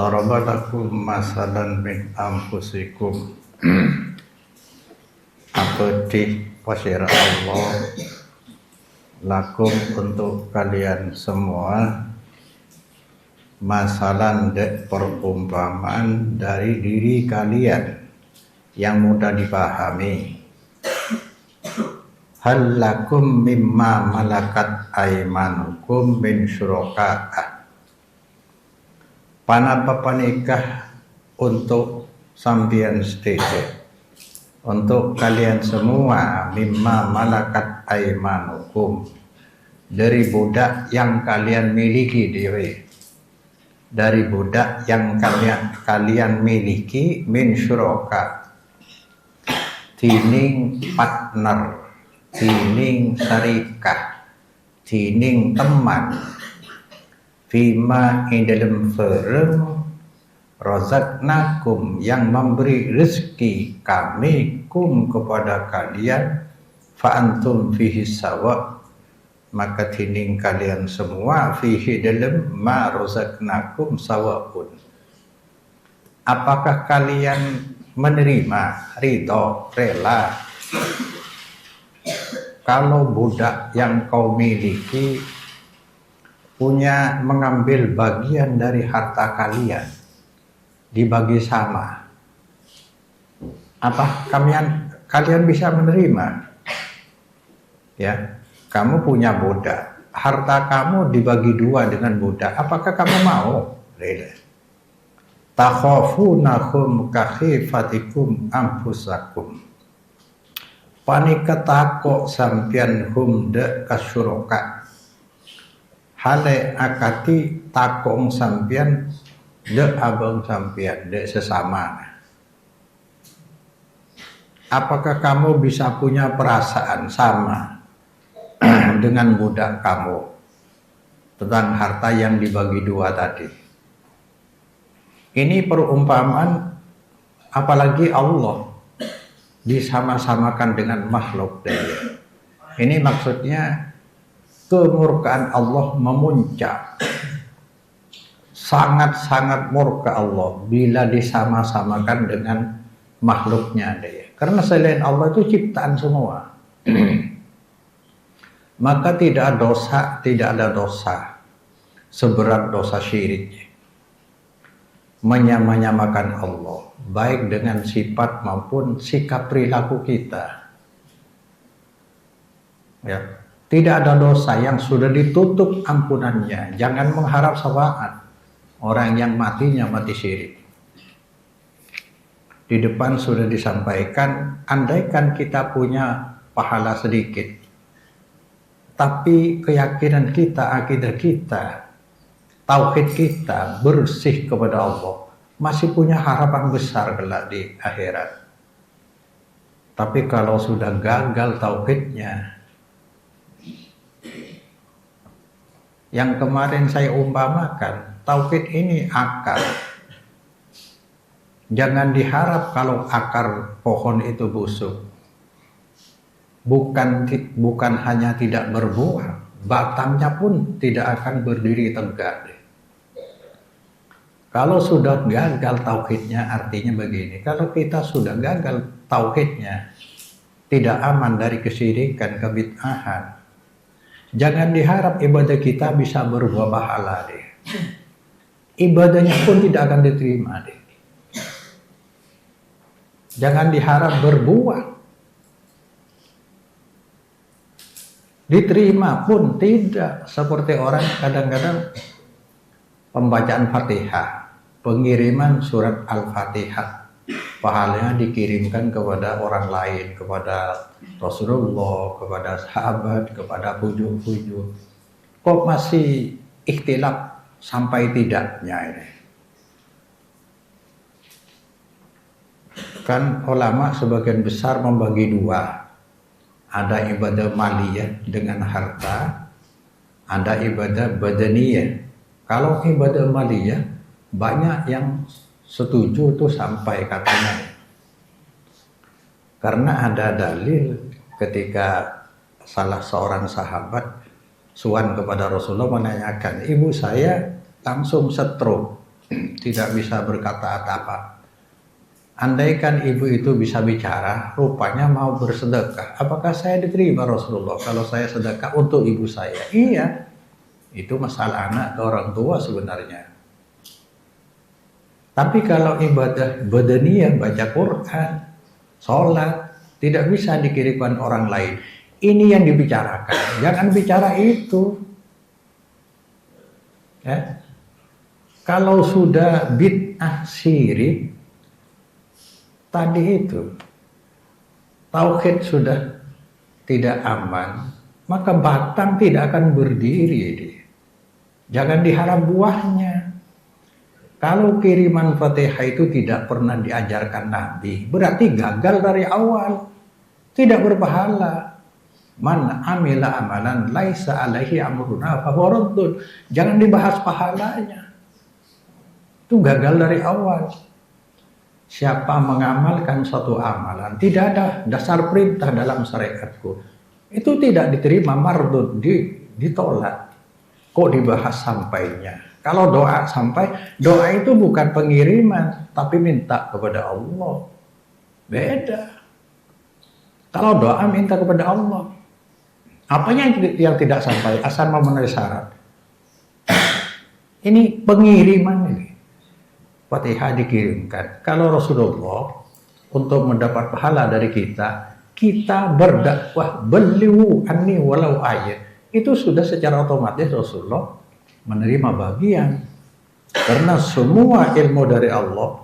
Daraba lakum masalan min anfusikum. Abdi pasir Allah lakum untuk kalian semua masalan dek perumpamaan dari diri kalian yang mudah dipahami. Hal lakum mimma malakat aymanukum min syuraka'a. Panapa panikah untuk sambian sedikit untuk kalian semua mimma malakat aymanukum dari budak yang kalian miliki dewe, dari budak yang kalian miliki min syuraka tining partner, tining syarikah, tining teman, fima ing dalam fereng razaqnakum yang memberi rezeki kami kum kepada kalian fa antum fihi sawa maka tining kalian semua fihi dalam ma razaqnakum sawaun. Apakah kalian menerima, ridho, rela kalau budak yang kau miliki punya mengambil bagian dari harta kalian dibagi sama? Apa kalian bisa menerima? Ya, kamu punya budak, harta kamu dibagi dua dengan budak. Apakah kamu mau? Takhafunahum kakhifatikum anfusakum. Panika takok sampian hum de kasyuroka. Hale akati takong sampian de abang sampian de sesama. Apakah kamu bisa punya perasaan sama dengan budak kamu tentang harta yang dibagi dua tadi? Ini perumpamaan, apalagi Allah disama-samakan dengan makhluk dia. Ini maksudnya kemurkaan Allah memuncak, sangat-sangat murka Allah bila disama-samakan dengan makhluknya dia. Karena selain Allah itu ciptaan semua. Maka tidak ada dosa seberat dosa syirik, menyamakan Allah baik dengan sifat maupun sikap perilaku kita. Ya. Tidak ada dosa yang sudah ditutup ampunannya. Jangan mengharap syafaat orang yang matinya mati syirik. Di depan sudah disampaikan, andaikan kita punya pahala sedikit, tapi keyakinan kita, akidah kita, tauhid kita bersih kepada Allah, masih punya harapan besar kelak di akhirat. Tapi kalau sudah gagal tauhidnya, yang kemarin saya umpamakan, tauhid ini akar. Jangan diharap kalau akar pohon itu busuk. Bukan hanya tidak berbuah, batangnya pun tidak akan berdiri tegak. Kalau sudah gagal tauhidnya, artinya begini, kalau kita sudah gagal tauhidnya, tidak aman dari kesyirikan, kebid'ahan, jangan diharap ibadah kita bisa berbuah pahala deh. Ibadahnya pun tidak akan diterima deh. Jangan diharap berbuah. Diterima pun tidak. Seperti orang kadang-kadang pembacaan Fatihah, pengiriman surat Al-Fatihah, pahalanya dikirimkan kepada orang lain, kepada Rasulullah, kepada sahabat, kepada pujuk-pujuk. Kok masih ikhtilaf sampai tidaknya ini? Kan ulama sebagian besar membagi dua. Ada ibadah maliyah dengan harta, ada ibadah badaniyah. Kalau ibadah maliyah, banyak yang setuju tuh sampai katanya. Karena ada dalil ketika salah seorang sahabat suan kepada Rasulullah menanyakan, ibu saya langsung stroke, tidak bisa berkata apa-apa. Andaikan ibu itu bisa bicara, rupanya mau bersedekah. Apakah saya diterima Rasulullah kalau saya sedekah untuk ibu saya? Iya, itu masalah anak atau orang tua sebenarnya. Tapi kalau ibadah badaniyah, baca Quran, sholat, tidak bisa dikirimkan orang lain. Ini yang dibicarakan, jangan bicara itu. Ya. Kalau sudah bid'ah syirik, tadi itu tauhid sudah tidak aman, maka batang tidak akan berdiri. Jangan diharap buahnya. Kalau kiriman Fatihah itu tidak pernah diajarkan Nabi, berarti gagal dari awal, tidak berpahala. Man amila amalan laisa alaihi amruna fahuwa raddun. Jangan dibahas pahalanya. Itu gagal dari awal. Siapa mengamalkan suatu amalan, tidak ada dasar perintah dalam syariatku, itu tidak diterima, mardud, ditolak. Kok dibahas sampainya? Kalau doa sampai, doa itu bukan pengiriman, tapi minta kepada Allah. Beda. Kalau doa minta kepada Allah, apanya yang tidak sampai, asal memenuhi syarat. Ini pengiriman ini. Fatihah dikirimkan. Kalau Rasulullah untuk mendapat pahala dari kita berdakwah beliau anni walau ayat. Itu sudah secara otomatis Rasulullah menerima bagian. Karena semua ilmu dari Allah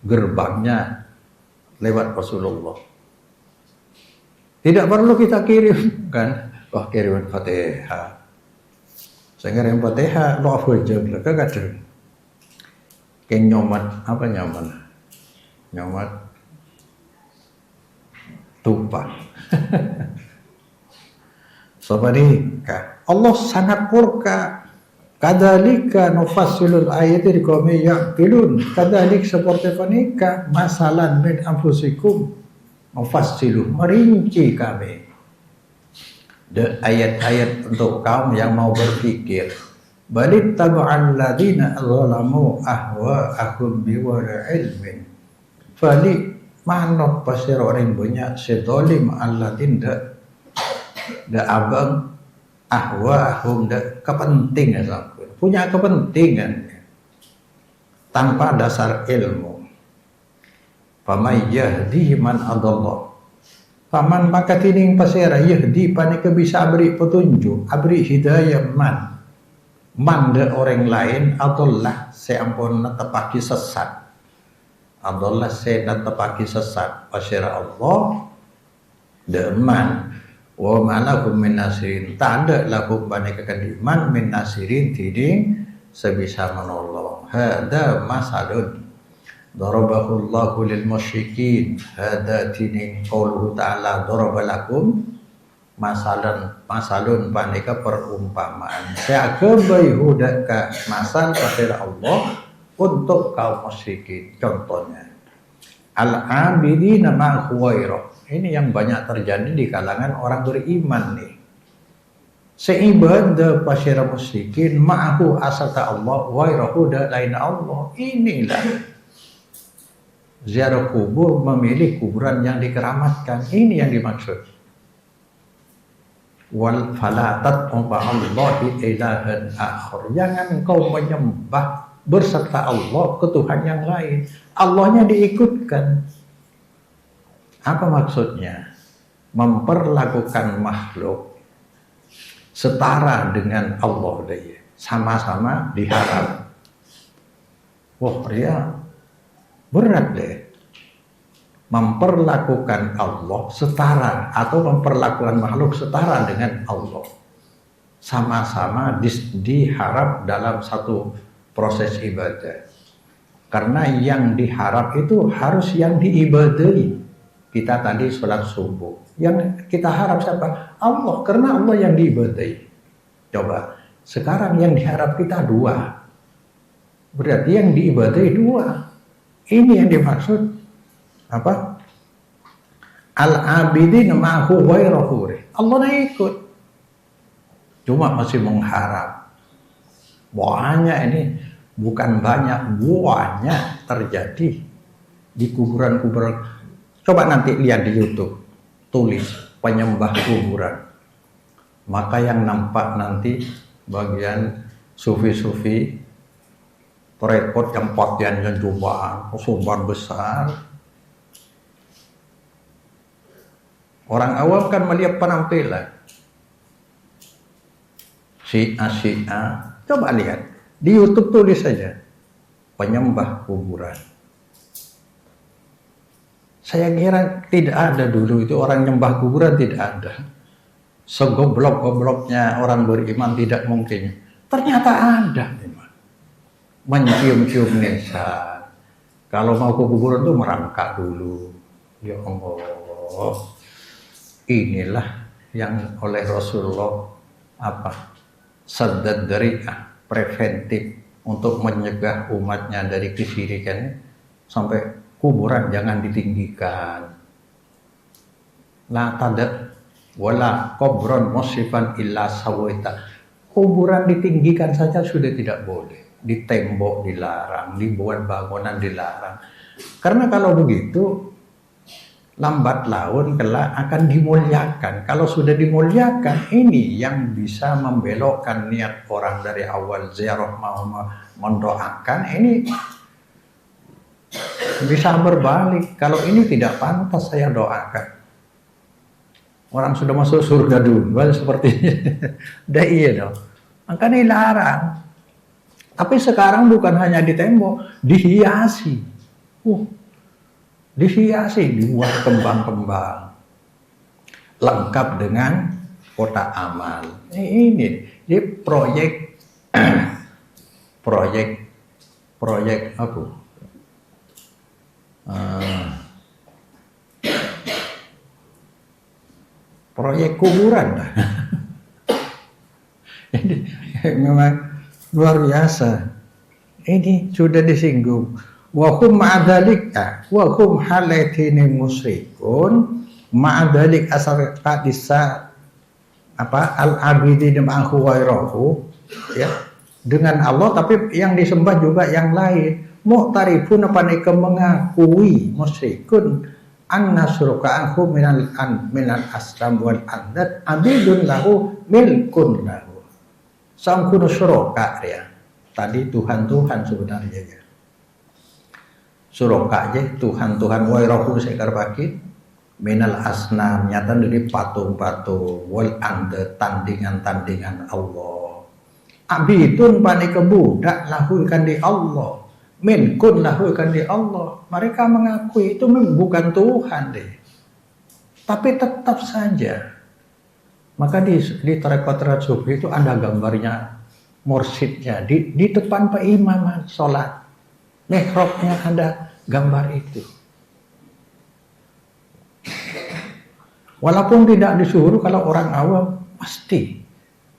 gerbangnya lewat Rasulullah. Tidak perlu kita kirimkan. Wah, kiriman Fatihah. Sehingga yang Fatihah lo afwajab lah kagak. Kayak nyomat tumpah. Seperti Allah sangat murka. Kadzalika nufassilul ayati liqaumin ya'qilun. Kadzalik seperti panika masalan min anfusikum nufassilu, merinci kami ayat-ayat untuk kaum yang mau berpikir. Balit tab'al ladina zalamu ahwa'ahum biwara ilmin. Fali manok pasir orang banyak sedolim alladin da abang ahwa'ahum da kepentingan, punya kepentingan tanpa dasar ilmu. Faman yahdi man adallah. Faman maka tining pasira yahdi panika bisa beri petunjuk, beri hidayah man de orang lain adalah seampun netepaki sesat. Adalah se netepaki sesat pasira Allah de man wa malakum min nasirin. Tanda lakum panika kadiman min nasirin tiding sebisa menolong. Hada masalun darabahullahu lil musyrikin. Hada tining qauluhu ta'ala darabalakum masalun panika perumpamaan. Saya kebayhudaka masal kepada Allah untuk kaum musyrikin. Contohnya al-abidina ma'huwairah. Ini yang banyak terjadi di kalangan orang beriman nih. Seibadah pasyara musyrikin ma'hu asata Allah wairahu da lain Allah. Inilah ziarah kubur, memilih kuburan yang dikeramatkan. Ini yang dimaksud. Wal falatat Allahi ilahan akhir. Jangan engkau menyembah berserta Allah ke Tuhan yang lain. Allahnya diikutkan. Apa maksudnya? Memperlakukan makhluk setara dengan Allah dia. Sama-sama diharap. Wah, dia berat deh. Memperlakukan Allah setara atau memperlakukan makhluk setara dengan Allah, sama-sama diharap dalam satu proses ibadah. Karena yang diharap itu harus yang diibadahi. Kita tadi sholat subuh, yang kita harap siapa? Allah, karena Allah yang diibadahi. Coba sekarang yang diharap kita dua, berarti yang diibadahi dua. Ini yang dimaksud apa? Al-abidin ma'hu wairahu. Allah ikut. Cuma masih mengharap. Banyak ini bukan banyak terjadi di kuburan-kuburan. Coba nanti lihat di YouTube, tulis penyembah kuburan, maka yang nampak nanti bagian sufi-sufi repot yang pakaiannya jubah besar. Orang awam kan melihat penampilan si A. Coba lihat di YouTube, tulis saja penyembah kuburan. Saya kira tidak ada dulu itu orang nyembah kuburan, tidak ada. Segoblok-gobloknya orang beriman tidak mungkin. Ternyata ada. Mencium-cium nisan. Kalau mau ke kuburan tuh merangkak dulu. Ya Allah, inilah yang oleh Rasulullah saddad dzari'ah, preventif untuk mencegah umatnya dari kesyirikan. Sampai kuburan jangan ditinggikan. La tadat wala qabron musifan illa sawaita. Kuburan ditinggikan saja sudah tidak boleh. Di tembok dilarang, dibuat bangunan dilarang. Karena kalau begitu lambat laun kelak akan dimuliakan. Kalau sudah dimuliakan, ini yang bisa membelokkan niat orang dari awal ziarah mau mendoakan, ini bisa berbalik. Kalau ini tidak pantas saya doakan. Orang sudah masuk surga duluan seperti ini. Dah iya dong. Makanya dilarang. Tapi sekarang bukan hanya di tembok, dihiasi. Dihiasi, dibuat kembang-kembang. Lengkap dengan kotak amal. Ini proyek apa? Proyek kuburan. Ini memang luar biasa. Ini sudah disinggung. Wa hum ma'adzalika wa hum halatini musyrikun ma'adzalik asar qadisa al-abidin ma'hu ghairahu, ya, dengan Allah tapi yang disembah juga yang lain. Mu'tarifun panika mengakui musyrikun anna syuraka'ahu minal aslam wal andad abidun lahu milkun lahu. Samkunu syuraka ya. Tadi Tuhan-Tuhan sebenarnya ya. Syuraka aja Tuhan-Tuhan wairahu sekar bakit minal asnam nyata dari patung-patung wal andad tandingan-tandingan Allah. Abidun panika budak lahu ikan di Allah. Milkun lahu ikan di Allah. Mereka mengakui itu bukan Tuhan deh. Tapi tetap saja. Maka di tarekat sufi itu ada gambarnya mursyidnya di depan Pak Imam sholat, mihrabnya ada gambar itu. Walaupun tidak disuruh, kalau orang awam pasti,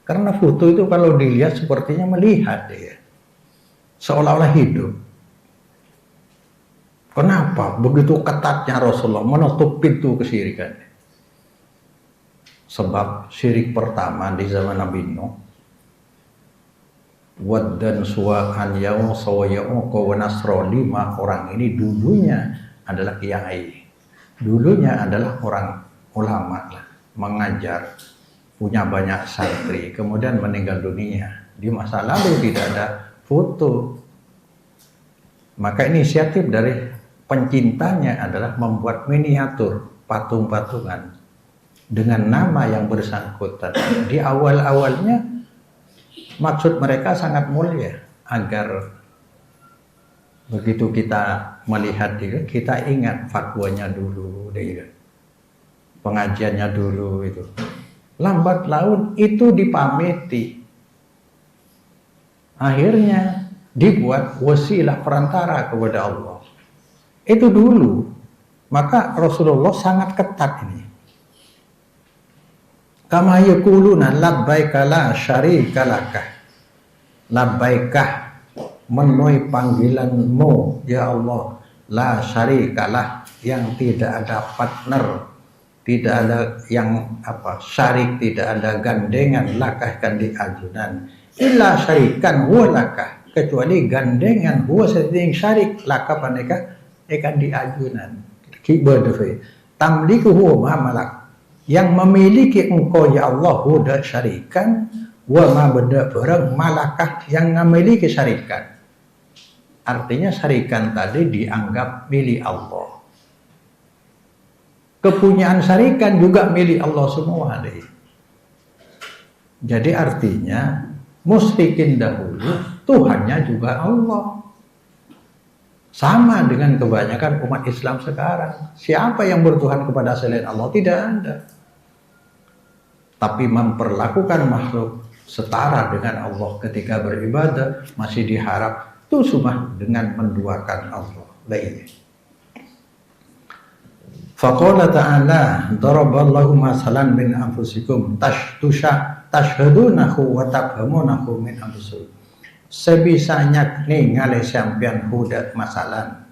karena foto itu kalau dilihat sepertinya melihat ya, seolah-olah hidup. Kenapa begitu ketatnya Rasulullah menutup pintu kesyirikan? Sebab syirik pertama di zaman Nabi Nuh, Wad dan Suwa'an Ya'u Sawaya'u Qaw Nasro, 5 orang ini dulunya adalah kiai, dulunya adalah orang ulama lah, mengajar, punya banyak santri, kemudian meninggal dunia. Di masa lalu tidak ada foto. Maka inisiatif dari pencintanya adalah membuat miniatur patung-patungan dengan nama yang bersangkutan. Di awal-awalnya maksud mereka sangat mulia, agar begitu kita melihat itu, kita ingat fatwanya dulu, pengajiannya dulu itu. Lambat laun itu dipamiti. Akhirnya dibuat wasilah perantara kepada Allah. Itu dulu. Maka Rasulullah sangat ketat ini. Kama yaquluna labbaika la syarika laka. Labbaikah, memenuhi panggilanmu ya Allah, la syarikalah, yang tidak ada partner, tidak ada yang syarik, tidak ada gandengan, lakah kan di ajudan, illa syarikan huwa lakah, kecuali gandengan huwa seding syarik laka paneka ikan diajunan kiberdefe tamliku huwa ma malak yang memiliki engkau ya Allah huda syarikan wa ma benda barang malakah yang memiliki syarikan. Artinya syarikan tadi dianggap milik Allah. Kepunyaan syarikan juga milik Allah semua deh. Jadi artinya musyrikin dahulu Tuhannya juga Allah. Sama dengan kebanyakan umat Islam sekarang. Siapa yang bertuhan kepada selain Allah? Tidak ada. Tapi memperlakukan makhluk setara dengan Allah ketika beribadah masih diharap itu cuma dengan menduakan Allah. Lainnya. Faqala ta'ala daraballahu masalan min anfusikum tashhadunahu wa tafhamunahu min anfusikum. Sebisanya ningali sampean hudat masalan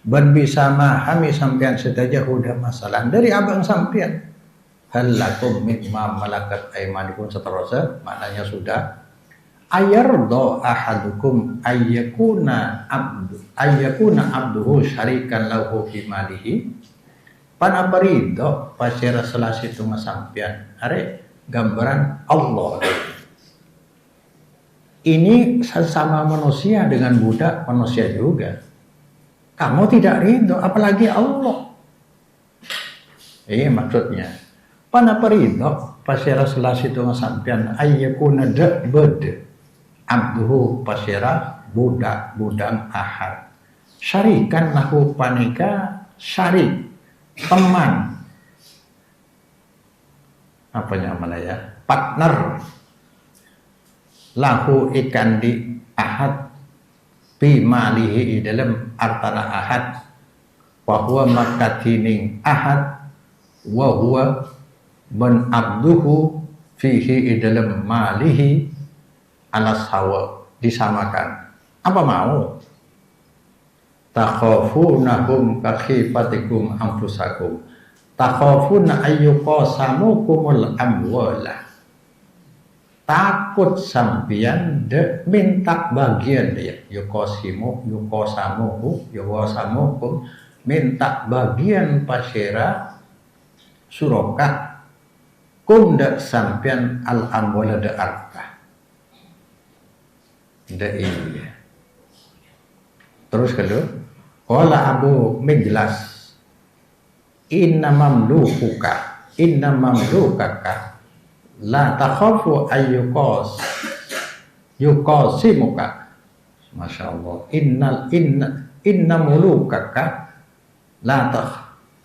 ban bisa memahami sampean sedaja hudat masalan dari abang sampean hal lakum mimma malakat aymanikum seterusnya maknanya sudah ayardo ahadukum ayyakuna abduhu syarikan lahu fi malihi panaparido pasira selasi itu sampean are gambaran Allah. Ini sesama manusia dengan budak manusia juga. Kamu tidak ridho, apalagi Allah. Ini maksudnya. Panapa ridho pasira selasi itu sampean ayyakuna bede abduhu pasira budak ahad. Syarikan lahu panika syarik teman. Apa namanya ya? Partner. Lahu ikan di ahad bi malihi dalam artana ahad wa huwa makatining ahad wa huwa ban abduhu fihi dalam malihi ala sawa disamakan. Apa mau? Takhafunahum kakhifatikum anfusakum takhafuna ayyuqasamukumul amwala. Takut sampian minta bagian ya yukosamukum minta bagian pasira surokat kum sampian al amwala de arta iya. Terus kedua qala Abu Mijlas inna mamlukaka la takhafu yuqasimuka. Masya Allah. Inna mulukaka la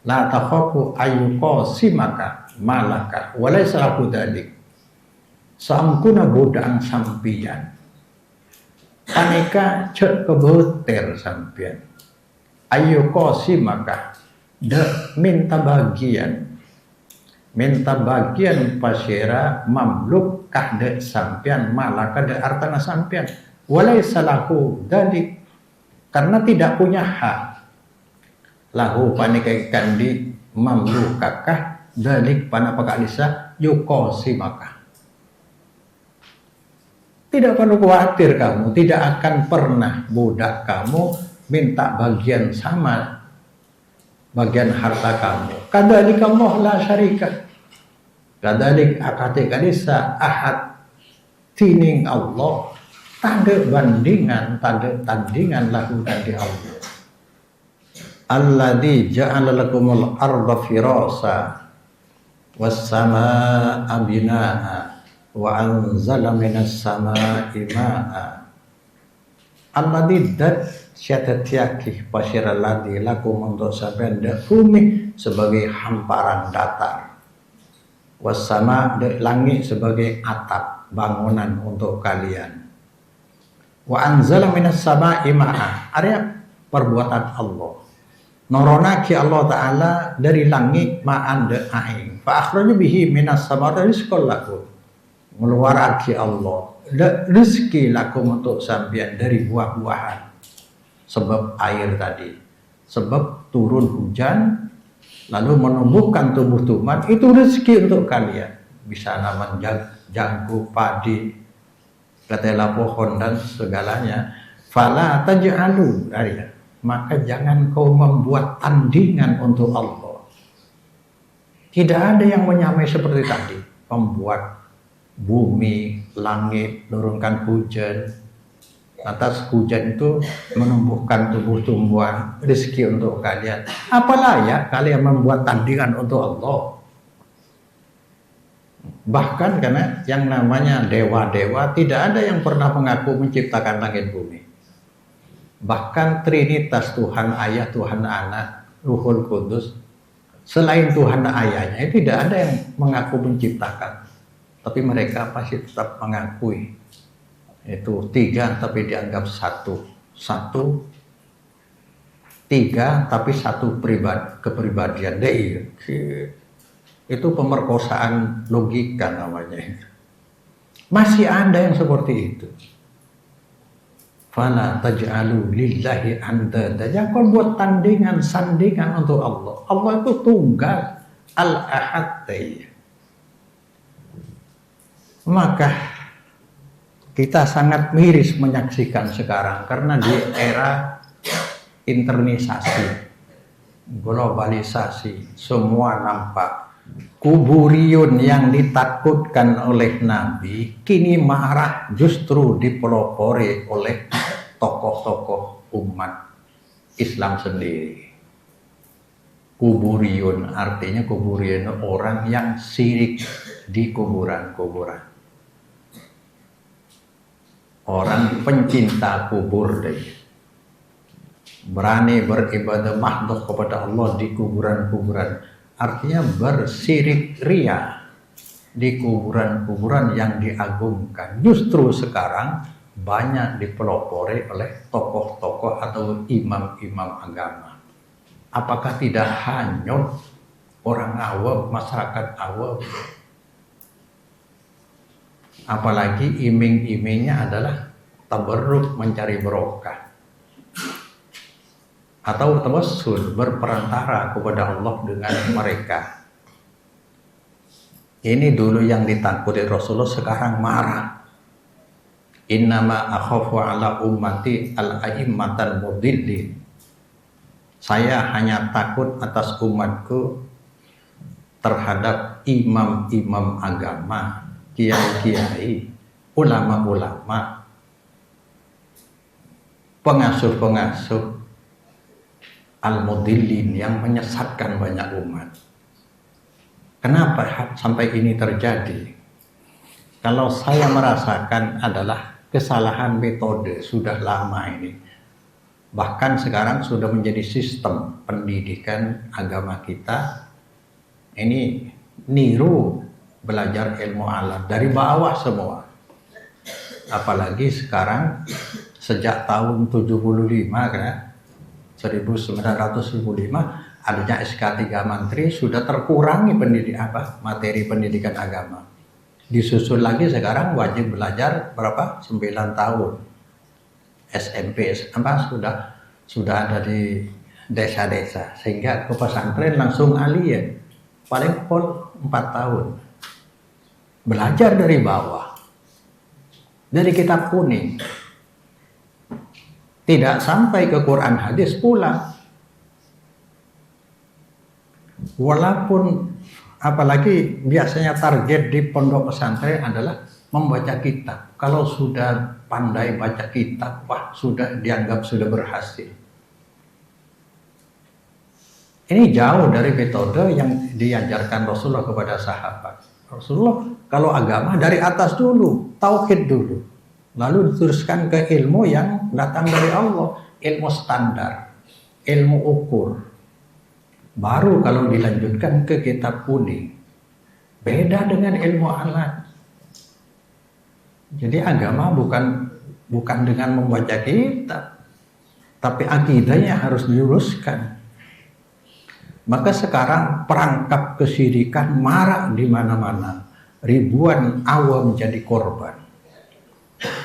takhafu yuqasimaka malaka walaysa lahu dzalik. Samkuna budang sampian paneka cek kebeter sampian yuqasimaka de minta bagian pasira mamluk kahde sampian malaka de artana sampian walaysa lahu dalik karena tidak punya hak lahu panikaikan di mamlukakah dalik panapakak lisa yukosi maka tidak perlu khawatir kamu tidak akan pernah budak kamu minta bagian sama bagian harta kamu. Kadzalika Allah la syarika. Kadzalik akate kadisa ahad tining Allah tanda tandingan lahu dari Allah. Alladzi ja'ala lakumul arda firasa was samaa'a binaa'a wa anzala minas samaa'i maa'a. Alladzi syatatiaki pasira ladi lakum untuk sampean dak bumi sebagai hamparan datar wasama dak langit sebagai atap bangunan untuk kalian wa anzala minas sama'i ma'a area perbuatan Allah noronaki Allah Ta'ala dari langit ma'an dak aing fa akhraju bihi minas sama'i rizqan lakum ngeluaraki Allah dak rezeki lakum untuk sampean dari buah-buahan sebab air tadi, sebab turun hujan, lalu menumbuhkan tumbuh-tumbuhan, itu rezeki untuk kalian. Bisa naman jagung, padi, ketela pohon dan segalanya. Fala taj'alu, maka jangan kau membuat tandingan untuk Allah. Tidak ada yang menyamai seperti tadi, membuat bumi, langit, turunkan hujan. Atas hujan itu menumbuhkan tumbuh-tumbuhan, rezeki untuk kalian. Apalah ya kalian membuat tandingan untuk Allah. Bahkan karena yang namanya dewa-dewa tidak ada yang pernah mengaku menciptakan langit bumi. Bahkan Trinitas, Tuhan Ayah, Tuhan Anak, Ruhul Kudus, selain Tuhan Ayahnya tidak ada yang mengaku menciptakan. Tapi mereka pasti tetap mengakui itu 3 tapi dianggap satu, tiga tapi satu kepribadian. Itu pemerkosaan logika namanya. Masih ada yang seperti itu. Fala taj'alu lillahi andada. Jangan kau buat sandingan untuk Allah. Allah itu tunggal, al-ahad. Maka kita sangat miris menyaksikan sekarang karena di era internisasi, globalisasi, semua nampak. Kuburiyun yang ditakutkan oleh Nabi kini marah justru dipelopori oleh tokoh-tokoh umat Islam sendiri. Kuburiyun artinya kuburiyun orang yang syirik di kuburan-kuburan. Orang pencinta kubur deh. Berani beribadah makhluk kepada Allah di kuburan-kuburan. Artinya bersirik ria di kuburan-kuburan yang diagungkan. Justru sekarang banyak dipelopori oleh tokoh-tokoh atau imam-imam agama. Apakah tidak hanyut orang awam, masyarakat awam? Apalagi iming-imingnya adalah tabarruk, mencari barokah, atau tawassul, berperantara kepada Allah dengan mereka. Ini dulu yang ditakuti Rasulullah, sekarang marah. Innama akhafu ala ummati al-a'immatal mudillin. Saya hanya takut atas umatku terhadap imam-imam agama, kiai-kiai, ulama-ulama, pengasuh-pengasuh al-mudillin yang menyesatkan banyak umat. Kenapa sampai ini terjadi? Kalau saya merasakan adalah kesalahan metode sudah lama ini. Bahkan sekarang sudah menjadi sistem pendidikan agama kita. Ini niru belajar ilmu alam dari bawah semua. Apalagi sekarang sejak tahun 75 kan, 1975 adanya SK 3 Menteri sudah terkurangi materi pendidikan agama. Disusul lagi sekarang wajib belajar berapa? 9 tahun. SMP sudah ada di desa-desa, sehingga ke pesantren langsung aliyah paling pol 4 tahun. Belajar dari bawah, dari kitab kuning. Tidak sampai ke Quran hadis pula. Walaupun apalagi biasanya target di pondok pesantren adalah membaca kitab. Kalau sudah pandai baca kitab, wah sudah dianggap sudah berhasil. Ini jauh dari metode yang diajarkan Rasulullah kepada sahabat. Rasulullah kalau agama dari atas dulu, tauhid dulu. Lalu diteruskan ke ilmu yang datang dari Allah, ilmu standar, ilmu ukur. Baru kalau dilanjutkan ke kitab kuning. Beda dengan ilmu alat. Jadi agama bukan dengan membaca kitab, tapi akidahnya harus diluruskan. Maka sekarang perangkap kesyirikan marak di mana-mana. Ribuan awam jadi korban.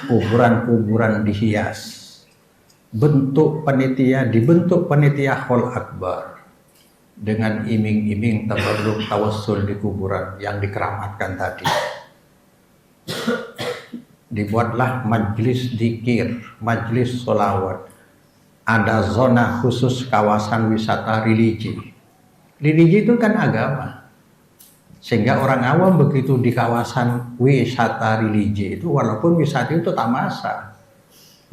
Kuburan-kuburan dihias. Dibentuk panitia Hol Akbar dengan iming-iming tabarruk tawassul di kuburan yang dikeramatkan tadi. dibuatlah majlis dzikir, majlis sholawat. Ada zona khusus kawasan wisata religi. Religi itu kan agama. Sehingga orang awam begitu di kawasan wisata religi itu, walaupun wisata itu tamasa,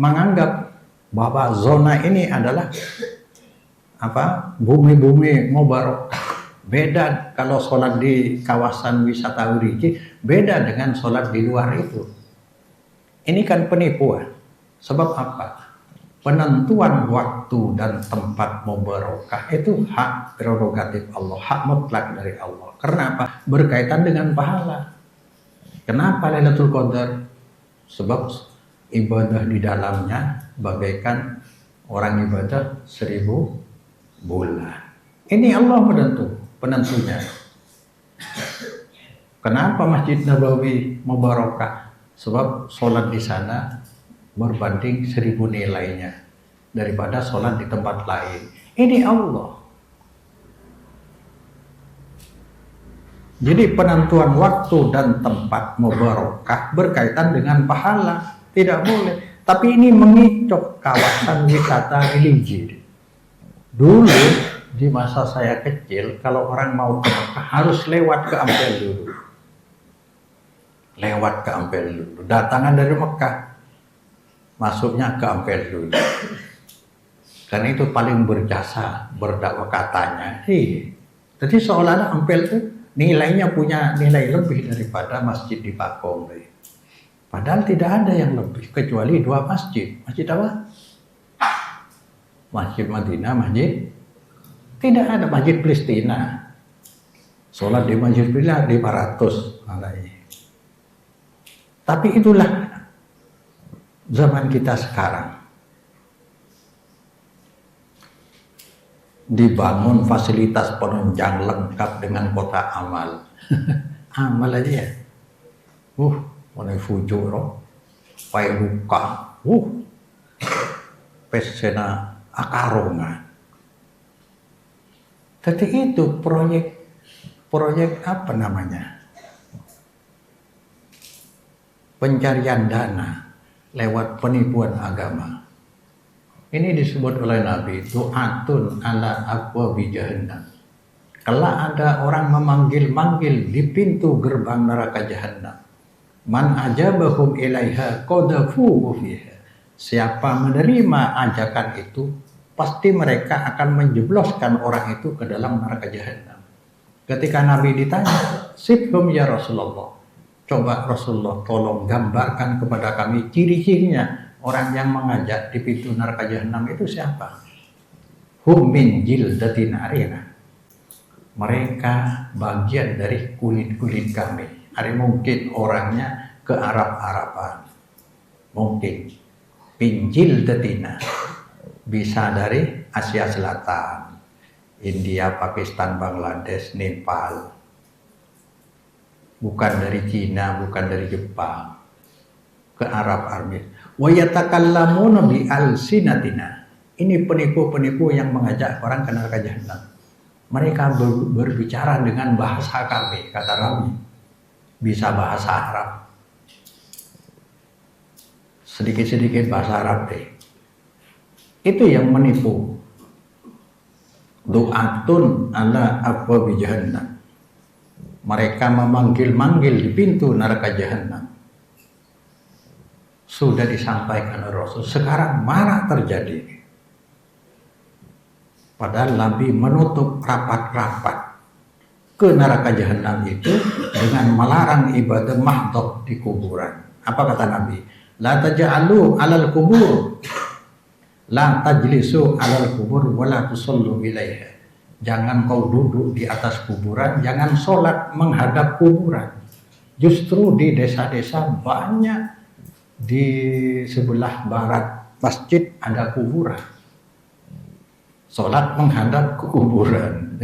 menganggap bahwa zona ini adalah bumi-bumi mubarakah. Beda kalau sholat di kawasan wisata religi, beda dengan sholat di luar itu. Ini kan penipuan. Sebab apa? Penentuan waktu dan tempat mubarakah itu hak prerogatif Allah, hak mutlak dari Allah. Karena apa? Berkaitan dengan pahala. Kenapa Lailatul Qadar? Sebab ibadah di dalamnya bagaikan orang ibadah 1000 bulan. Ini Allah penentunya. Kenapa Masjid Nabawi mubarakah? Sebab sholat di sana berbanding 1000 nilainya daripada sholat di tempat lain. Ini Allah. Jadi penentuan waktu dan tempat mubarakah berkaitan dengan pahala, tidak boleh. Tapi ini mengicok kawasan wisata religi. Dulu di masa saya kecil, kalau orang mau ke Mekah harus lewat ke Ampel dulu. Lewat ke Ampel dulu. Datangan dari Mekah, masuknya ke Ampel dulu. Karena itu paling berjasa berdakwah katanya. Jadi seolah-olah Ampel itu nilainya punya nilai lebih daripada masjid di Pakong. Padahal tidak ada yang lebih kecuali 2 masjid. Masjid apa? Masjid Madinah, masjid tidak ada, masjid Palestina. Sholat di masjid Palestina 500 alaihi. Tapi itulah zaman kita sekarang. Dibangun fasilitas penunjang lengkap dengan kota amal. Amal aja ya. Mulai fujur, pai luka, pesena akarongan. Tapi itu proyek apa namanya? Pencarian dana lewat penipuan agama. Ini disebut oleh Nabi, du'atun ala abwabi jahannam. Kalau ada orang memanggil-manggil di pintu gerbang neraka jahannam, man ajabahum ilaiha qadhafuhu fiha. Siapa menerima ajakan itu, pasti mereka akan menjebloskan orang itu ke dalam neraka jahannam. Ketika Nabi ditanya, sifhum ya Rasulullah, coba Rasulullah tolong gambarkan kepada kami ciri-cirinya orang yang mengajak di pintu neraka jahanam itu siapa? Hum min jildatin arina. Mereka bagian dari kulit-kulit kami. Ada mungkin orangnya ke Arab-Araban. Mungkin. Min jildatina. Bisa dari Asia Selatan. India, Pakistan, Bangladesh, Nepal. Bukan dari Cina, bukan dari Jepang. Ke Arab-Araban. Wa yatakallamuna bi alsinatina. Ini penipu-penipu yang mengajak orang ke neraka jahanam. Mereka berbicara dengan bahasa kami, kata Nabi. Bisa bahasa Arab. Sedikit-sedikit bahasa Arab deh. Itu yang menipu. Du'atun ala abwabi jahannam. Mereka memanggil-manggil di pintu neraka jahanam. Sudah disampaikan oleh Rasul. Sekarang mana terjadi? Padahal Nabi menutup rapat-rapat ke neraka jahanam itu dengan melarang ibadah mahdhah di kuburan. Apa kata Nabi? La taj'alu 'alal kubur. La tajlisu 'alal kubur wa la tusallu ilaiha. Jangan kau duduk di atas kuburan, jangan sholat menghadap kuburan. Justru di desa-desa banyak di sebelah barat masjid ada kuburan. Sholat menghadap ke kuburan.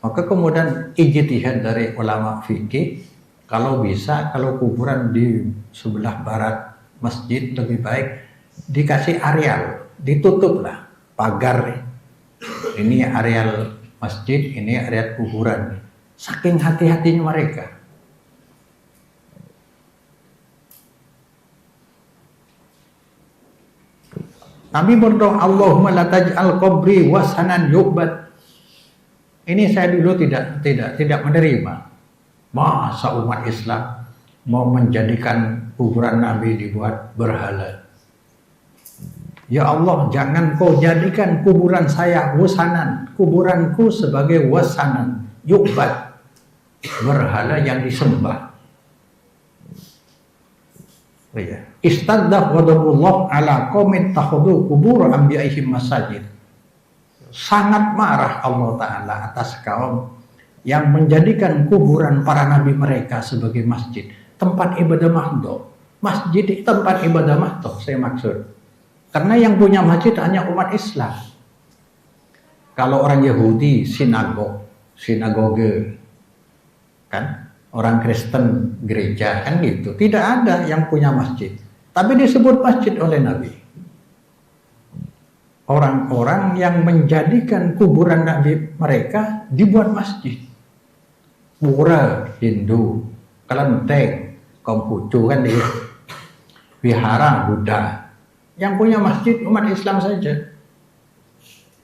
Maka kemudian ijtihad dari ulama fikih, kalau bisa, kalau kuburan di sebelah barat masjid lebih baik dikasih areal, ditutuplah pagar. Ini areal masjid, ini areal kuburan. Saking hati-hatinya mereka. Nabi berdoa, Allahumma la taj'al qabri wasanan yu'bad. Ini saya dulu tidak menerima. Masa umat Islam mau menjadikan kuburan Nabi dibuat berhala? Ya Allah, jangan kau jadikan kuburan saya wasanan, kuburanku sebagai wasanan, yu'bad, berhala yang disembah. Oh ya. Istadda ghadabullah ala qaumin takhudhu qubur anbiya'ihim masajid. Sangat marah Allah Ta'ala atas kaum yang menjadikan kuburan para nabi mereka sebagai masjid, tempat ibadah mahdoh. Masjid tempat ibadah mahdoh saya maksud. Karena yang punya masjid hanya umat Islam. Kalau orang Yahudi sinagoge, kan? Orang Kristen gereja, kan gitu. Tidak ada yang punya masjid. Tapi disebut masjid oleh Nabi. Orang-orang yang menjadikan kuburan Nabi mereka dibuat masjid. Pura Hindu, kelenteng, Konghucu kan dia. Wihara Buddha. Yang punya masjid umat Islam saja.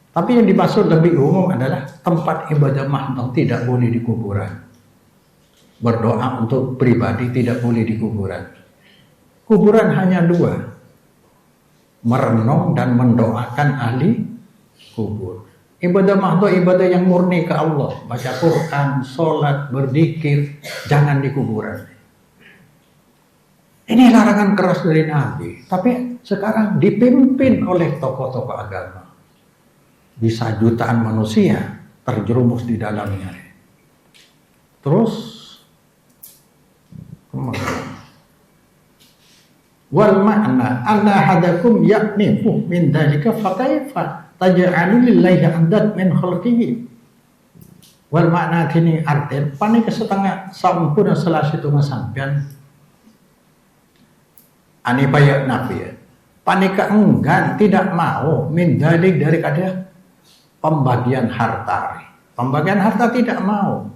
Tapi yang dimaksud lebih umum adalah tempat ibadah mahdoh tidak boleh di kuburan. Berdoa untuk pribadi tidak boleh di kuburan. Kuburan hanya dua, merenung dan mendoakan ahli kubur. Ibadah mahdoh ibadah yang murni ke Allah, baca Quran, sholat, berzikir, jangan di kuburan. Ini larangan keras dari Nabi, tapi sekarang dipimpin oleh tokoh-tokoh agama. Bisa jutaan manusia terjerumus di dalamnya. Terus wal makna anna hadakum yaknifu min dalika fakaifa taj'alu lillahi andad min khalqihi. Wal makna kini arti panik setengah sampun selasi tu sampean ani payak nabi. Panika enggan tidak mau min dalik daripada pembagian harta. Pembagian harta tidak mau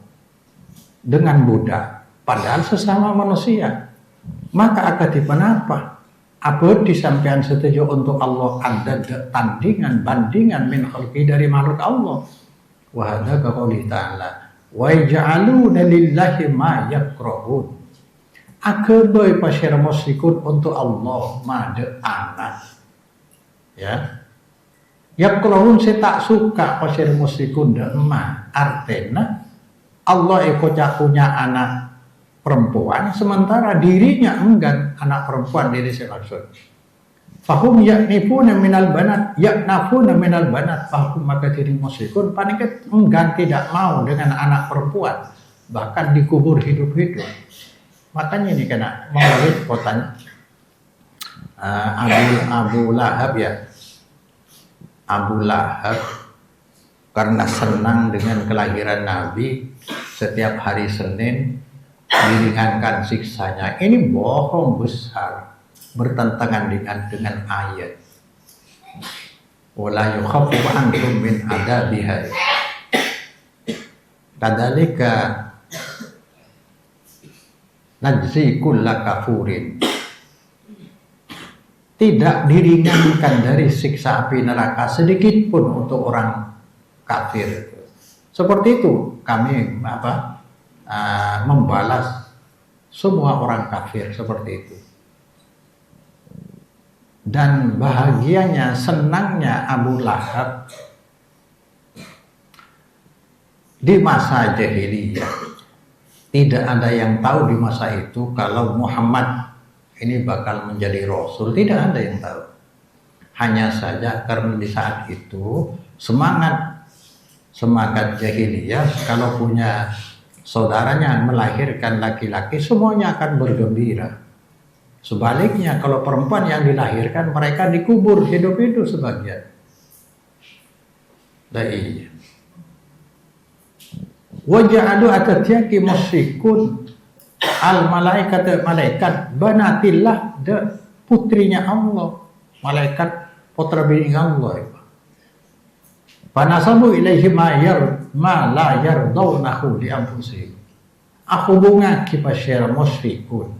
dengan budak. Padahal sesama manusia. Maka akatifan apa? Apa disampaikan setuju untuk Allah ada tandingan, bandingan min khalqi dari makhluk Allah. Wa hadza ka qouli ta'ala wa yaj'aluna lillahi ma yakrahun. Akabai pasir musyrikun untuk Allah made anak. Ya. Yakrahun saya tak suka pasir musyrikun dan ma. Artinya Allah punya anak perempuan, sementara dirinya enggan anak perempuan diri saya maksud. Fahum yaknifuna minal banat, yaknafuna minal banat, fahum maka diri musyrikun panikat enggan tidak mau dengan anak perempuan, bahkan dikubur hidup-hidup. Makanya ini kena maulid kotanya Abu Lahab ya. Abu Lahab karena senang dengan kelahiran Nabi, setiap hari Senin diringankan siksanya. Ini bohong besar, bertentangan dengan ayat. Wala yukhaffafu ankum min adabiha. Kadzalika najzi kulla kafurin. Tidak diringankan dari siksa api neraka sedikit pun untuk orang kafir. Seperti itu kami membalas semua orang kafir seperti itu. Dan bahagianya, senangnya Abu Lahab di masa jahiliyah. Tidak ada yang tahu di masa itu kalau Muhammad ini bakal menjadi Rasul. Tidak ada yang tahu. Hanya saja karena di saat itu semangat jahiliyah, kalau punya saudaranya melahirkan laki-laki, semuanya akan bergembira. Sebaliknya kalau perempuan yang dilahirkan, mereka dikubur hidup-hidup sebagian. Iya. Waja'alu atatyaki musyrikun al malaikat banatillah, putrinya Allah, malaikat putra bini Allah. Panasabu ilaihi ma la yardawnahu li anfusihim. Aku bunga kipasyara musyrikun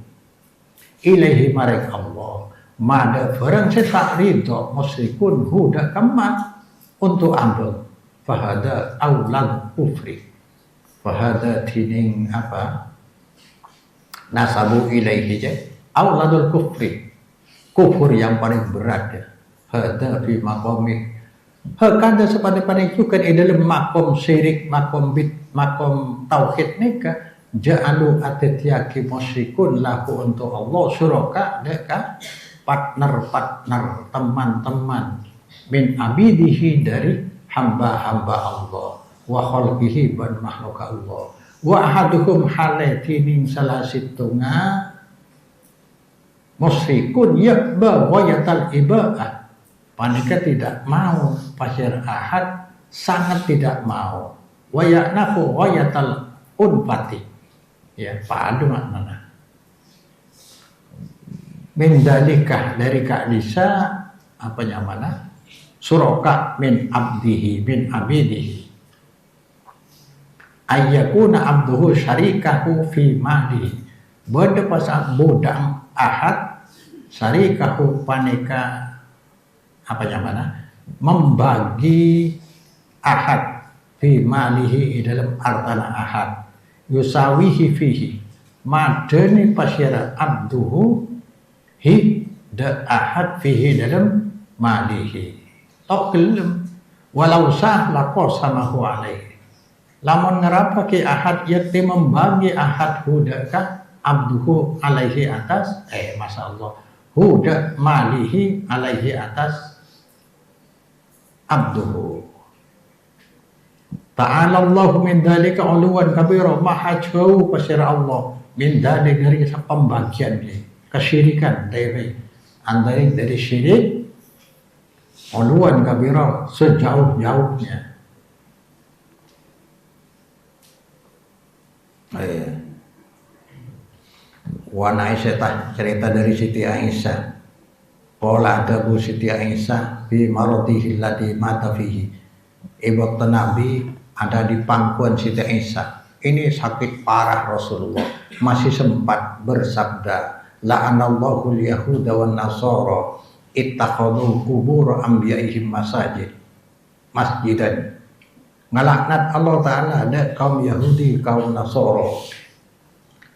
ilaihi marik Allah Mada barang saya tak ridho musyrikun huda kama untuk ambil fahada aulad kufri fahada tining apa nasabu ilaihi je auladul kufri kufur yang paling berat ya hada fi maqami hakanda sepada-pada itu kan dalam makom syirik makom bid makom tauhid nikah ja'alu atiyaki musyrikun lahu untuk Allah syuraka deka partner teman-teman min abidihi dari hamba-hamba Allah wa khalqihi ban makhluk Allah wa ahaduhum halatinin salasittunga musyrikun yaqba wayatal ibadah panika tidak mau pasir ahad sangat tidak mau wayanafu wayatal unpati ya padu maknanya min dalikah dari ka'lisa apa nyamana suraka min abdihi bin abidihi ayyakuna abduhu syarikahu fi mali bode pasal budang ahad syarikahu paneka apa nyamana membagi ahad fi malihi dalam artana ahad yusawihi fihi madeni pasyara abduhu hi da ahad fihi dalam malihi tok gelem walau sah laqasamahu alaihi lamun ngerapa ki ahad yakti membagi ahad hudaka abduhu alaihi atas masyaallah huda malihi alaihi atas abduhu ta'ala Allah min dalika uluwan kabira maha jauh pasir Allah min dalik dari pembagian dia kesyirikan dari syirik uluan kabira sejauh-jauhnya Wan Aisyah cerita dari Siti Aisyah qala adabu Siti Aisyah fi maradihi allati mata fihi ibu Nabi ada di pangkuan Siti Aisyah ini sakit parah Rasulullah masih sempat bersabda la'anallahu al-yahuda wan nasara ittakhadhu qubur anbiya'ihim masjidan ngalaknat Allah Ta'ala ada kaum Yahudi kaum Nasara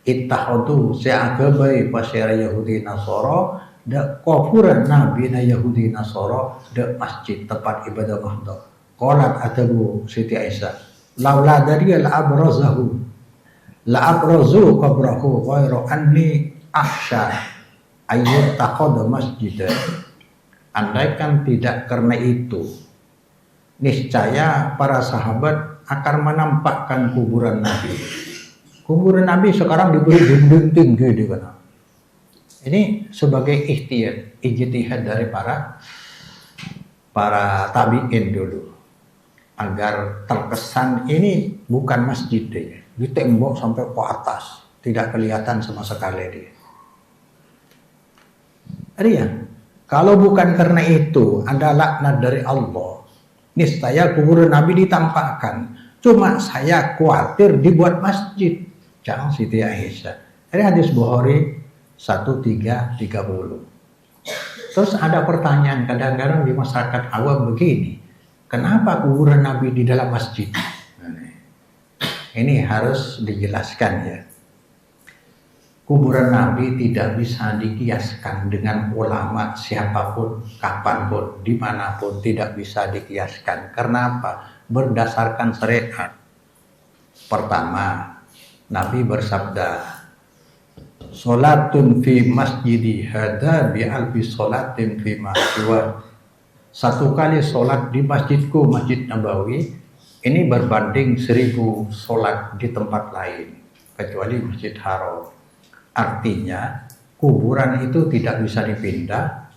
ittakhadhu seagabai pasyara Yahudi Nasara da kufuran nabi na Yahudi Nasara da masjid tempat ibadah mahdoh qalat atabu Siti Aisyah laula dari al-abrazahu la-abrazu qabrahu ghairu anni ahsya ayyut taqad masjid andaikan tidak karena itu niscaya para sahabat akan menampakkan kuburan Nabi sekarang diberi dinding tinggi di sana ini sebagai ijtihad dari para tabi'in dulu agar terkesan ini bukan masjid deh di tembok sampai ke atas tidak kelihatan sama sekali dia. Rian, kalau bukan karena itu ada laknat dari Allah, niscaya kuburan Nabi ditampakkan. Cuma saya khawatir dibuat masjid. Jangan Siti Aisyah. Ini hadis Bukhari 1330. Terus ada pertanyaan kadang-kadang di masyarakat awam begini, kenapa kuburan Nabi di dalam masjid? Ini harus dijelaskan ya. Kuburan Nabi tidak bisa dikiaskan dengan ulama siapapun, kapanpun, dimanapun tidak bisa dikiaskan. Karena apa? Berdasarkan syariat. Pertama, Nabi bersabda, "Sholatun fi masjidi hada bi alfi sholatin fi masjiwa." Satu kali sholat di masjidku, Masjid Nabawi, ini berbanding 1000 sholat di tempat lain, kecuali Masjid Haram. Artinya kuburan itu tidak bisa dipindah,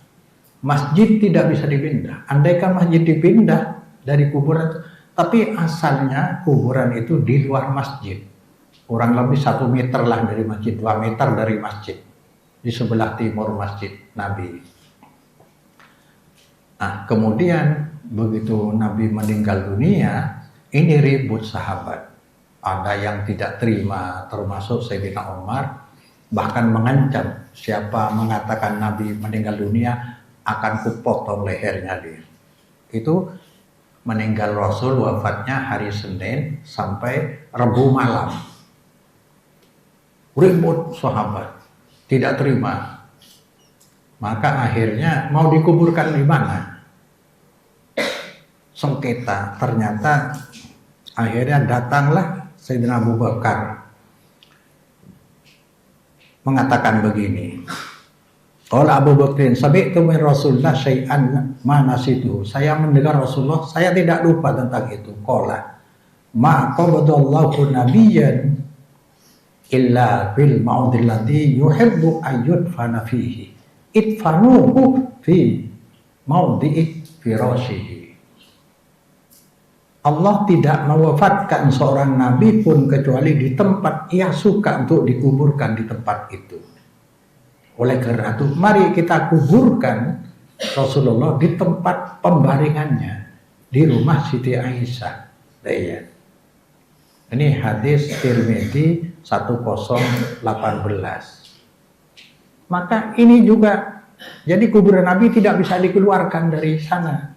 masjid tidak bisa dipindah. Andaikan masjid dipindah dari kuburan itu, tapi asalnya kuburan itu di luar masjid, kurang lebih 1 meter lah dari masjid, 2 meter dari masjid, di sebelah timur masjid Nabi. Nah, kemudian begitu Nabi meninggal dunia, ini ribut sahabat. Ada yang tidak terima, termasuk Sayyidina Umar. bahkan mengancam siapa mengatakan Nabi meninggal dunia akan kupotong lehernya dia. Itu meninggal Rasul, wafatnya hari Senin sampai Rabu malam. Ribut sahabat, tidak terima. Maka akhirnya mau dikuburkan di mana? Sengketa. Ternyata akhirnya datanglah Sayyidina Abu Bakar mengatakan begini. Qala Abu Bakrin sami'tu min Rasulullah syai'an ma nasitu. Saya mendengar Rasulullah, saya tidak lupa tentang itu. Qala ma qabadallahu nabiyyan illa bil ma'udil ladzi yuhibbu ayyudfana fihi. Idfanuhu fi mawdi'i firashihi. Allah tidak mewafatkan seorang nabi pun kecuali di tempat ia suka untuk dikuburkan di tempat itu. Oleh karena itu, mari kita kuburkan Rasulullah di tempat pembaringannya, di rumah Siti Aisyah. Ya. Ini hadis Tirmidzi 1018. Maka ini juga, jadi kuburan Nabi tidak bisa dikeluarkan dari sana.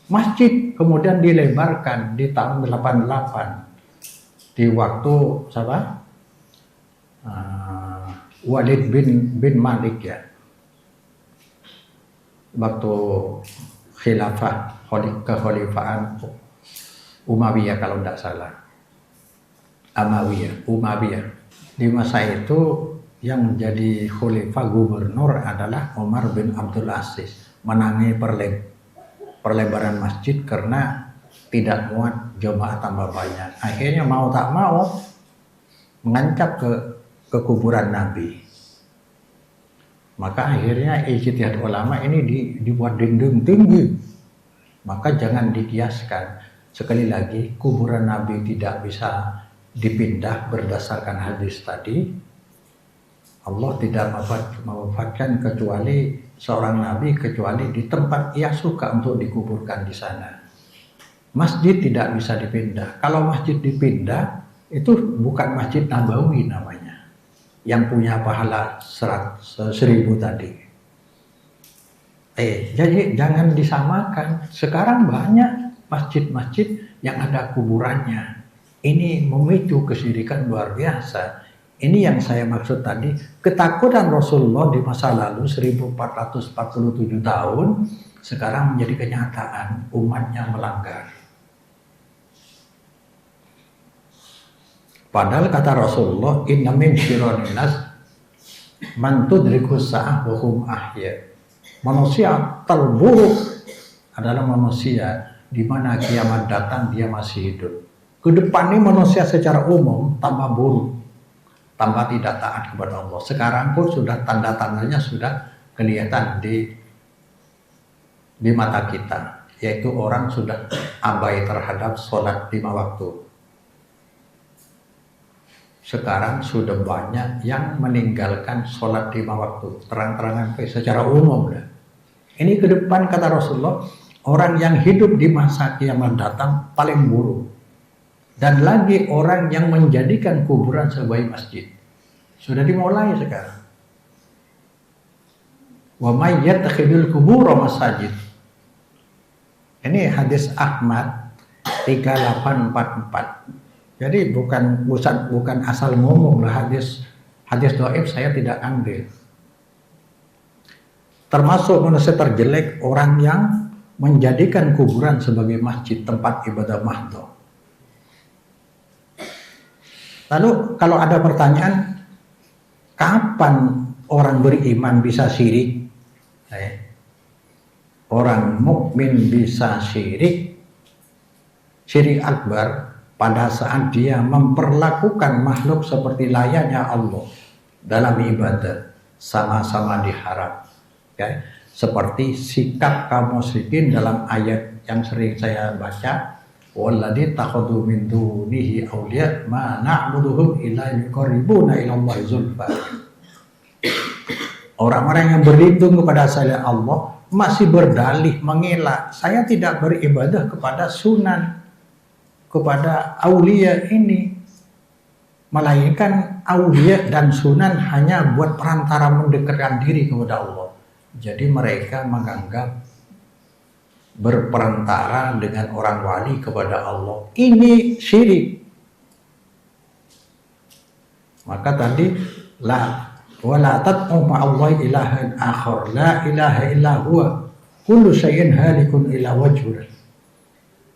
Masjid kemudian dilebarkan di tahun 88 di waktu siapa? Walid bin Malik ya. Waktu khilafah kekhalifahan Umayyah kalau tidak salah. Umayyah. Di masa itu yang menjadi khalifah gubernur adalah Umar bin Abdul Aziz, menangi perlebaran masjid karena tidak muat jemaah tambah banyak. Akhirnya mau tak mau mengancam ke kuburan Nabi. Maka akhirnya ijtihad ulama ini dibuat dinding tinggi. Maka jangan dikiaskan. Sekali lagi, kuburan Nabi tidak bisa dipindah berdasarkan hadis tadi. Allah tidak mewafatkan kecuali seorang nabi kecuali di tempat ia suka untuk dikuburkan di sana. Masjid tidak bisa dipindah. Kalau masjid dipindah, itu bukan Masjid Nabawi namanya, yang punya pahala 1000 tadi. Jadi jangan disamakan. Sekarang banyak masjid-masjid yang ada kuburannya. Ini memicu kesyirikan luar biasa. Ini yang saya maksud tadi, ketakutan Rasulullah di masa lalu 1447 tahun sekarang menjadi kenyataan, umatnya melanggar. Padahal kata Rasulullah, inna min syirronin nas man tudrikus sa'ah wa hum ahya. Manusia terburuk adalah manusia di mana kiamat datang dia masih hidup. Kedepan ini manusia secara umum tambah buruk, tambah tidak taat kepada Allah. Sekarang pun sudah tanda-tandanya sudah kelihatan di mata kita, yaitu orang sudah abai terhadap sholat 5 waktu. Sekarang sudah banyak yang meninggalkan sholat 5 waktu, terang-terangan secara umum. Ini ke depan kata Rasulullah, orang yang hidup di masa kiamat datang paling buruk. Dan lagi orang yang menjadikan kuburan sebagai masjid. Sudah dimulai sekarang. Wa may yattakhidul qubur masajid. Ini hadis Ahmad 3844. Jadi bukan asal ngomong lah, hadis dhaif saya tidak ambil. Termasuk manusia terjelek orang yang menjadikan kuburan sebagai masjid, tempat ibadah mahdoh. Lalu kalau ada pertanyaan, kapan orang beriman bisa syirik? Orang mukmin bisa syirik akbar pada saat dia memperlakukan makhluk seperti layaknya Allah dalam ibadah, sama-sama diharap. Seperti sikap kaum musyrikin dalam ayat yang sering saya baca, walladzi takhadhu min dunihi awliya ma na'buduhum illa yuqarribuna ila Allahi zulfa. Orang-orang yang berlindung kepada selain Allah masih berdalih mengelak, saya tidak beribadah kepada sunan, kepada aulia ini. Melainkan aulia dan sunan hanya buat perantara mendekatkan diri kepada Allah. Jadi mereka menganggap berperantara dengan orang wali kepada Allah ini syirik. Maka tadi wala tad'u ma'allahi ilahan akhar la ilaha illa huwa kullu syai'in halikun illa wajhah.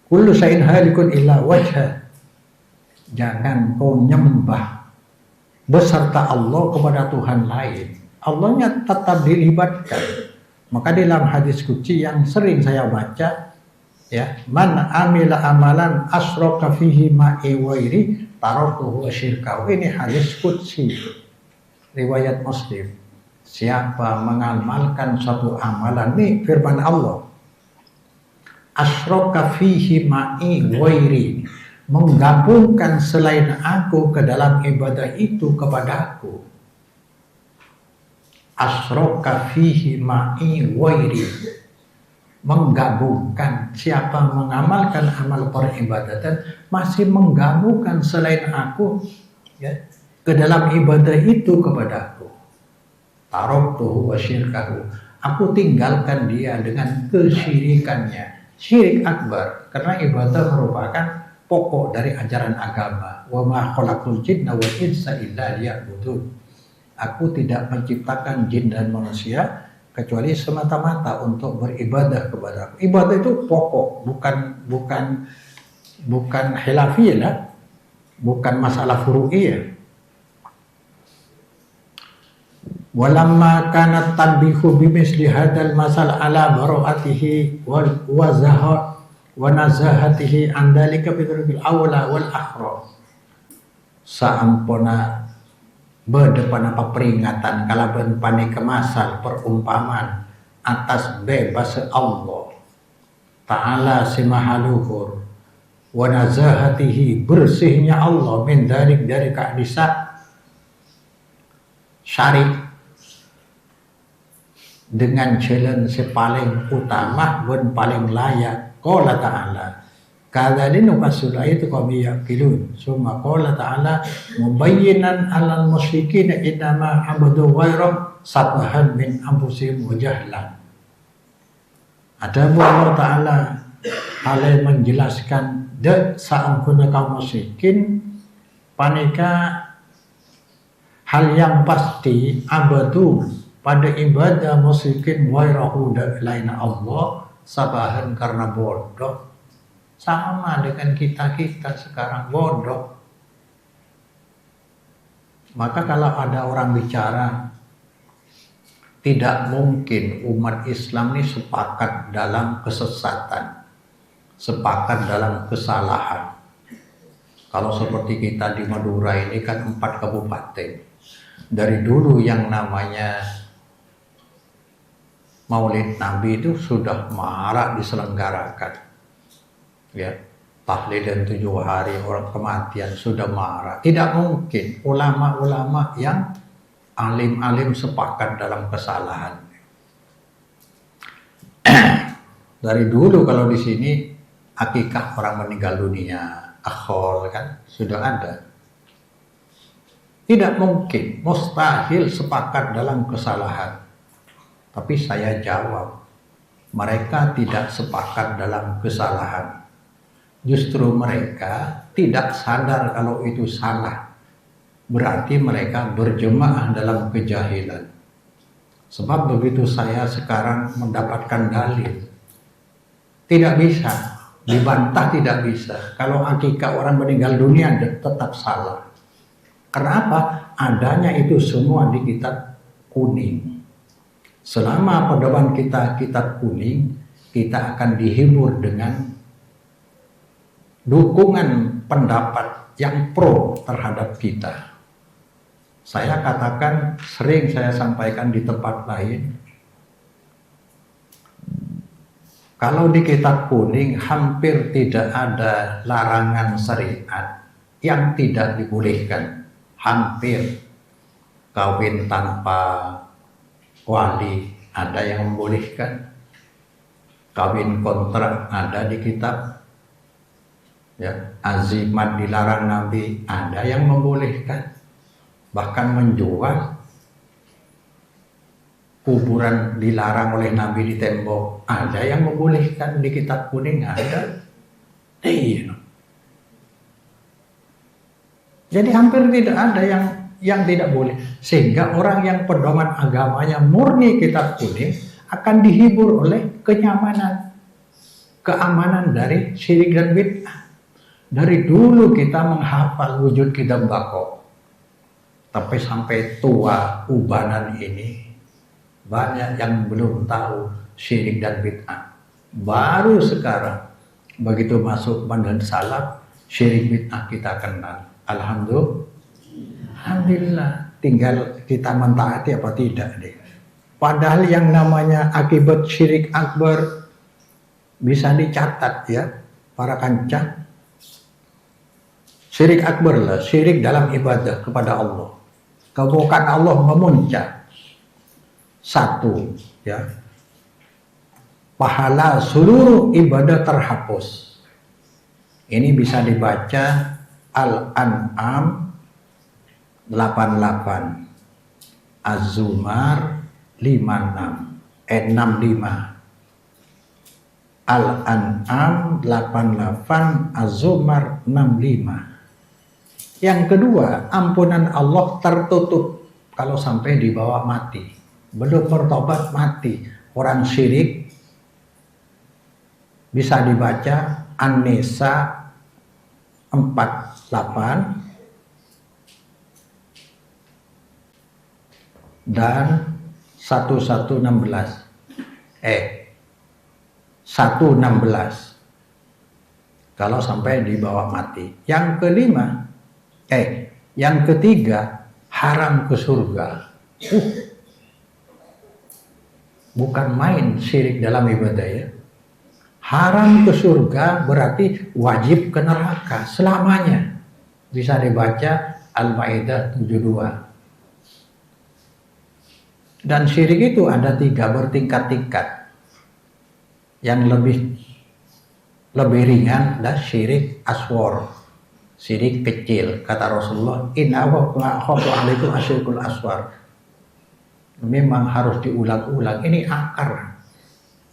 Kullu syai'in halikun illa wajhah. Jangan kau nyembah beserta Allah kepada Tuhan lain. Allahnya tetap dilibatkan. Maka dalam hadis qudsi yang sering saya baca, ya, man amila amalan asyraka fihi ma'i wairi taraktuhu wa syirkahu. Ini hadis qudsi riwayat Muslim. Siapa mengamalkan satu amalan, ini firman Allah, asyraka fihi ma'i wairi, menggabungkan selain aku ke dalam ibadah itu kepadaku. Asyraka fihi ma'i wairi, menggabungkan. Siapa mengamalkan amal peribadatan masih menggabungkan selain aku, ya, ke dalam ibadah itu kepadaku, taraktuhu wa syirkahu, aku tinggalkan dia dengan kesyirikannya, syirik akbar. Karena ibadah merupakan pokok dari ajaran agama. Wa ma khalaqul jinna wal insa illa liya'budun. Aku tidak menciptakan jin dan manusia kecuali semata-mata untuk beribadah kepada aku. Ibadah itu pokok, bukan khilafiyah, bukan masalah furu'iyah. Walamma kanat tanbihu bimisli hadal masal ala bara'atihi wa nazahatihi an dalika bidrubil awla wal akhra. Saampona berdepan apa peringatan kalaban pane kemasal perumpamaan atas bebas Allah Ta'ala simahaluhur wa nazahatihi, bersihnya Allah min dalik dari keadisa syari dengan jalan sepaling utama dan paling layak. Qala ta'ala kadzalika nufassilu itu kami yaqilun. Summa qala ta'ala mubayyinan 'alal musyrikin innama abadu ghairah sabahan min anfusihim wa jahlan. Ada Allah Ta'ala hal menjelaskan saangkuna kaum musyrikin panika hal yang pasti abadu pada ibadah musyrikin ghairahu lain Allah sabahan karena bodoh. Sama dengan kita sekarang bodoh. Maka kalau ada orang bicara tidak mungkin umat Islam ini sepakat dalam kesesatan, sepakat dalam kesalahan. Kalau seperti kita di Madura ini kan 4 kabupaten. Dari dulu yang namanya Maulid Nabi itu sudah marak diselenggarakan. Ya, tahlil dan 7 hari orang kematian sudah marah. Tidak mungkin ulama-ulama yang alim-alim sepakat dalam kesalahan. Dari dulu kalau di sini akikah orang meninggal dunia, akhol kan sudah ada. Tidak mungkin, mustahil sepakat dalam kesalahan. Tapi saya jawab, mereka tidak sepakat dalam kesalahan. Justru mereka tidak sadar kalau itu salah. Berarti mereka berjemaah dalam kejahilan. Sebab begitu saya sekarang mendapatkan dalil, tidak bisa dibantah, tidak bisa. Kalau akikah orang meninggal dunia tetap salah. Kenapa? Adanya itu semua di kitab kuning. Selama pedoman kita kitab kuning, kita akan dihibur dengan dukungan pendapat yang pro terhadap kita. Saya katakan, sering saya sampaikan di tempat lain, kalau di kitab kuning hampir tidak ada larangan syariat yang tidak dibolehkan. Hampir. Kawin tanpa wali ada yang membolehkan. Kawin kontrak ada di kitab. Ya, azimat dilarang Nabi, ada yang membolehkan, bahkan menjual. Kuburan dilarang oleh Nabi di tembok, ada yang membolehkan, di kitab kuning ada. Iya. Jadi hampir tidak ada yang tidak boleh, sehingga orang yang pedoman agamanya murni kitab kuning akan dihibur oleh kenyamanan, keamanan dari syirik dan bid'ah. Dari dulu kita menghafal wujud kitab bako, tapi sampai tua ubanan ini banyak yang belum tahu syirik dan bid'ah. Baru sekarang begitu masuk manhaj salaf, syirik bid'ah kita kenal. Alhamdulillah, tinggal kita mentaati apa tidak deh. Padahal yang namanya akibat syirik akbar bisa dicatat ya para kancah. Syirik akbar lah, syirik dalam ibadah kepada Allah. Kebukaan Allah memuncak. Satu, ya. Pahala seluruh ibadah terhapus. Ini bisa dibaca Al-An'am 88, Az-Zumar 65. Al-An'am 88, Az-Zumar 65. Yang kedua, ampunan Allah tertutup kalau sampai dibawa mati. Belum bertobat mati. Orang syirik bisa dibaca An-Nisa 48 dan 1116. 116. Kalau sampai dibawa mati. Yang ketiga, haram ke surga. Bukan main syirik dalam ibadah ya. Haram ke surga berarti wajib ke neraka selamanya. Bisa dibaca Al-Maidah 72. Dan syirik itu ada 3 bertingkat-tingkat. Yang lebih ringan adalah syirik aswar. Syirik kecil, kata Rasulullah, inna wa khafu alaikum asyirkul aswar. Memang harus diulang-ulang, ini akar.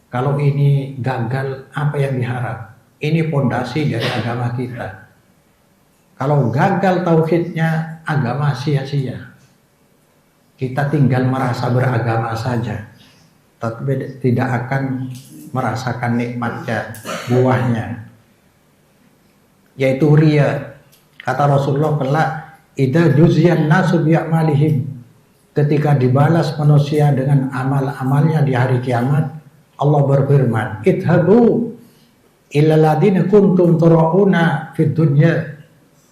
Kalau ini gagal, apa yang diharap? Ini pondasi dari agama kita. Kalau gagal tauhidnya, agama sia-sia. Kita tinggal merasa beragama saja, tapi tidak akan merasakan nikmatnya, buahnya, yaitu riya. Kata Rasulullah kelak, idza juziyan nasu bi'amalihim, ketika dibalas manusia dengan amal-amalnya di hari kiamat, Allah berfirman, idhabu illal ladzina kuntum turauna fid dunya.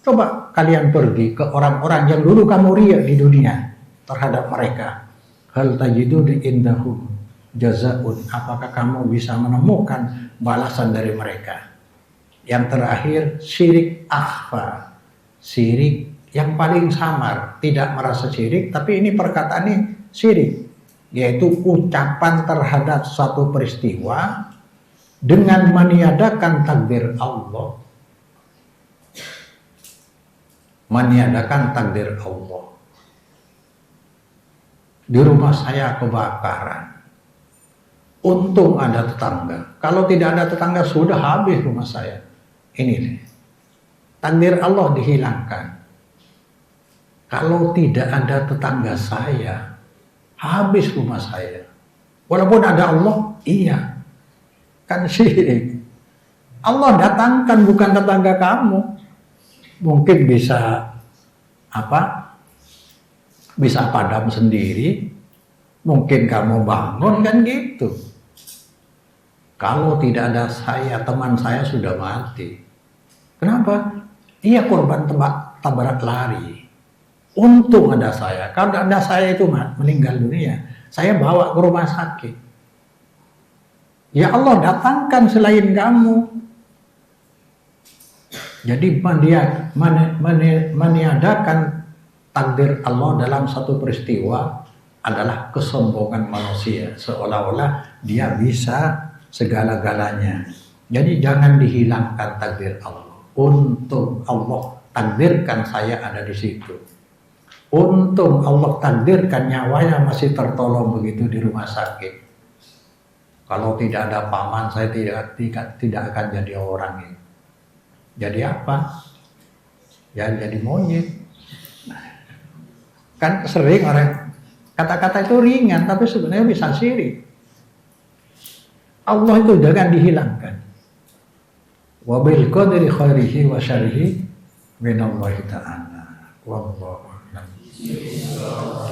Coba kalian pergi ke orang-orang yang dulu kamu riya di dunia terhadap mereka. Hal tajidu indahum jazaun, apakah kamu bisa menemukan balasan dari mereka? Yang terakhir, syirik akhfa, syirik yang paling samar, tidak merasa syirik, tapi ini perkataannya syirik, yaitu ucapan terhadap suatu peristiwa dengan meniadakan takdir Allah. Meniadakan takdir Allah. Di rumah saya kebakaran. Untung ada tetangga. Kalau tidak ada tetangga sudah habis rumah saya. Ini takdir Allah dihilangkan. Kalau tidak ada tetangga saya, habis rumah saya. Walaupun ada Allah, iya. Kan syirik. Allah datangkan bukan tetangga kamu. Mungkin bisa bisa padam sendiri. Mungkin kamu bangun kan gitu. Kalau tidak ada saya, teman saya sudah mati. Kenapa? Ia korban tabrak lari. Untung ada saya. Kalau tidak ada saya itu meninggal dunia. Saya bawa ke rumah sakit. Ya Allah datangkan selain kamu. Jadi meniadakan takdir Allah dalam satu peristiwa adalah kesombongan manusia. Seolah-olah dia bisa segala-galanya. Jadi jangan dihilangkan takdir Allah. untung Allah takdirkan saya ada di situ. Untung Allah takdirkan nyawanya masih tertolong begitu di rumah sakit. Kalau tidak ada paman, saya tidak akan jadi orang ini. Jadi apa? Ya jadi monyet. Kan sering orang kata-kata itu ringan, tapi sebenarnya bisa sirik. Allah itu jangan dihilangkan. Wa bil qadri khairihi wa syarrihi minallahi ta'ala. Wallahu a'lam.